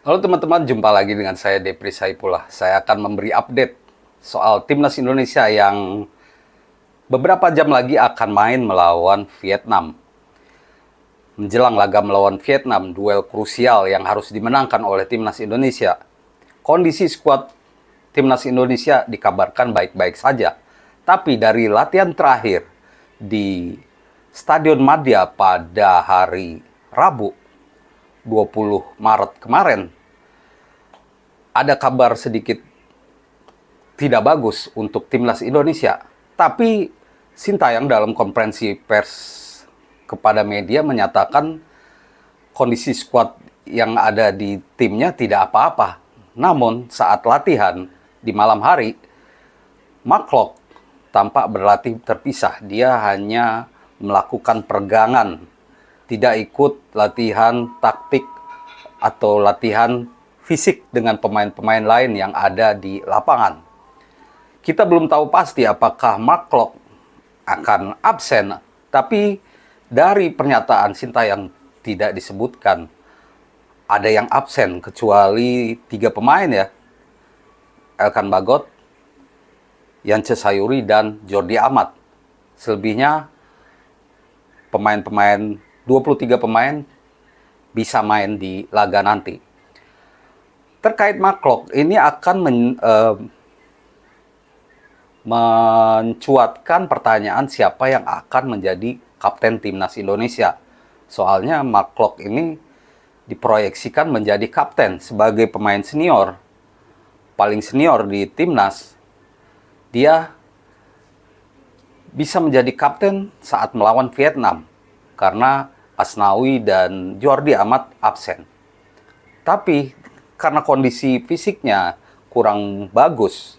Halo teman-teman, jumpa lagi dengan saya Depri Saipullah. Saya akan memberi update soal Timnas Indonesia yang beberapa jam lagi akan main melawan Vietnam. Menjelang laga melawan Vietnam, duel krusial yang harus dimenangkan oleh Timnas Indonesia. Kondisi skuad Timnas Indonesia dikabarkan baik-baik saja. Tapi dari latihan terakhir di Stadion Madia pada hari Rabu 20 Maret kemarin, ada kabar sedikit tidak bagus untuk Timnas Indonesia. Tapi Sintayong dalam konferensi pers kepada media menyatakan kondisi skuad yang ada di timnya tidak apa-apa. Namun saat latihan di malam hari, McClough tampak berlatih terpisah. Dia hanya melakukan peregangan, tidak ikut latihan taktik atau latihan fisik dengan pemain-pemain lain yang ada di lapangan. Kita belum tahu pasti apakah McClough akan absen, tapi dari pernyataan Sintayong tidak disebutkan ada yang absen kecuali 3 pemain ya. Elkan Bagot, Yance Sayuri, dan Jordi Amat. Selebihnya pemain-pemain, 23 pemain bisa main di laga nanti. Terkait McClough, ini akan mencuatkan pertanyaan siapa yang akan menjadi kapten Timnas Indonesia. Soalnya McClough ini diproyeksikan menjadi kapten sebagai pemain senior, paling senior di Timnas. Dia bisa menjadi kapten saat melawan Vietnam karena Asnawi dan Jordi Amat absen. Tapi karena kondisi fisiknya kurang bagus,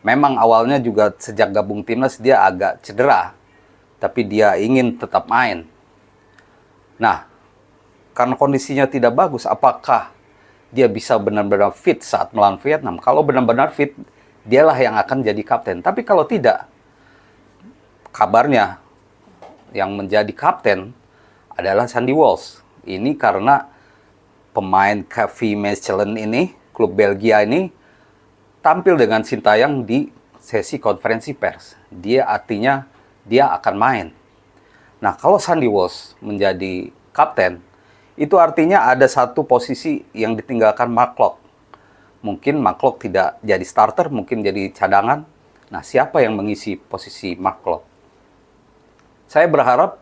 memang awalnya juga sejak gabung Timnas dia agak cedera, tapi dia ingin tetap main. Nah, karena kondisinya tidak bagus, apakah dia bisa benar-benar fit saat melawan Vietnam? Kalau benar-benar fit, dialah yang akan jadi kapten. Tapi kalau tidak, kabarnya yang menjadi kapten adalah Sandy Walsh. Ini karena pemain KV Mechelen ini, klub Belgia ini, tampil dengan Sintayong di sesi konferensi pers. Dia artinya dia akan main. Nah, kalau Sandy Walsh menjadi kapten, itu artinya ada satu posisi yang ditinggalkan McClough. Mungkin McClough tidak jadi starter, mungkin jadi cadangan. Nah, siapa yang mengisi posisi McClough? Saya berharap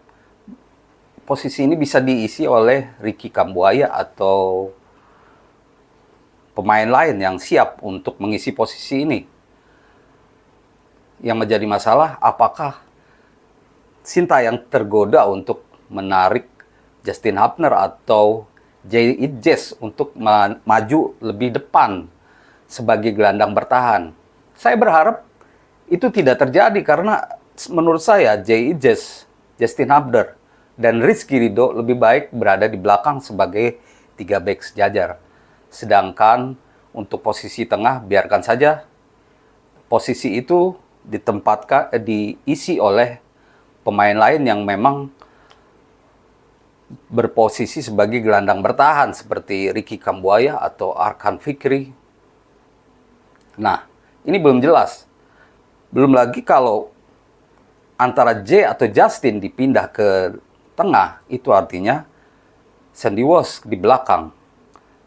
posisi ini bisa diisi oleh Ricky Kambuaya atau pemain lain yang siap untuk mengisi posisi ini. Yang menjadi masalah, apakah Sintayong tergoda untuk menarik Justin Hapner atau Jay Idjes untuk maju lebih depan sebagai gelandang bertahan. Saya berharap itu tidak terjadi karena menurut saya Jay Idjes, Justin Hapner, dan Rizky Ridho lebih baik berada di belakang sebagai 3 bek sejajar. Sedangkan untuk posisi tengah, biarkan saja posisi itu diisi oleh pemain lain yang memang berposisi sebagai gelandang bertahan seperti Ricky Kambuaya atau Arkan Fikri. Nah, ini belum jelas. Belum lagi kalau antara J atau Justin dipindah ke tengah, itu artinya Sandy Walsh di belakang.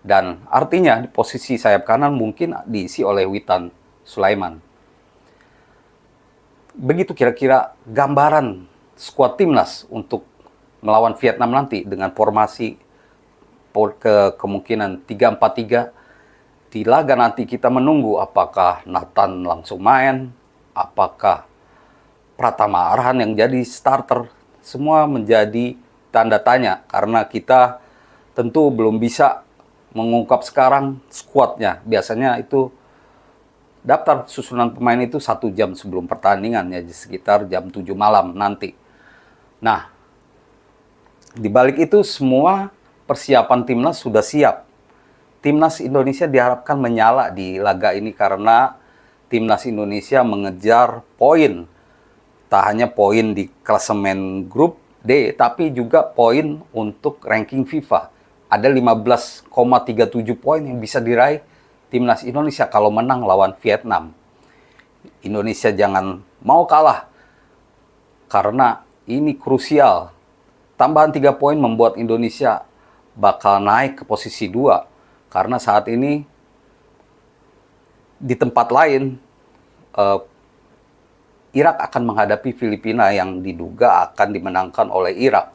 Dan artinya di posisi sayap kanan mungkin diisi oleh Witan Sulaiman. Begitu kira-kira gambaran skuad Timnas untuk melawan Vietnam nanti dengan formasi kemungkinan 3-4-3. Di laga nanti kita menunggu apakah Nathan langsung main, apakah Pratama Arhan yang jadi starter. Semua menjadi tanda tanya karena kita tentu belum bisa mengungkap sekarang skuadnya. Biasanya itu daftar susunan pemain itu 1 jam sebelum pertandingan, ya sekitar jam 7 malam nanti. Nah, di balik itu semua persiapan Timnas sudah siap. Timnas Indonesia diharapkan menyala di laga ini karena Timnas Indonesia mengejar poin. Tak hanya poin di klasemen grup D, tapi juga poin untuk ranking FIFA. ada 15,37 poin yang bisa diraih timnas Indonesia kalau menang lawan Vietnam. Indonesia jangan mau kalah, karena ini krusial. Tambahan 3 poin membuat Indonesia bakal naik ke posisi 2. Karena saat ini di tempat lain, Irak akan menghadapi Filipina yang diduga akan dimenangkan oleh Irak.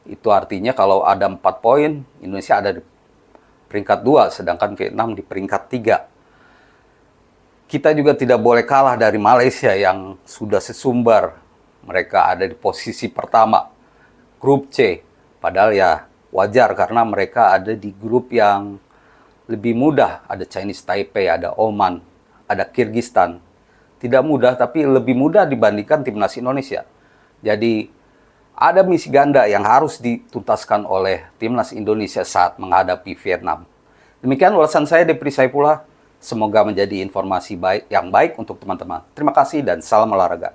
Itu artinya kalau ada 4 poin, Indonesia ada di peringkat 2, sedangkan Vietnam di peringkat 3. Kita juga tidak boleh kalah dari Malaysia yang sudah sesumbar. Mereka ada di posisi pertama, grup C. Padahal ya wajar karena mereka ada di grup yang lebih mudah. Ada Chinese Taipei, ada Oman, ada Kyrgyzstan. Tidak mudah, tapi lebih mudah dibandingkan timnas Indonesia. Jadi ada misi ganda yang harus dituntaskan oleh timnas Indonesia saat menghadapi Vietnam. Demikian ulasan saya, Depri Saipullah. Semoga menjadi informasi yang baik untuk teman-teman. Terima kasih dan salam olahraga.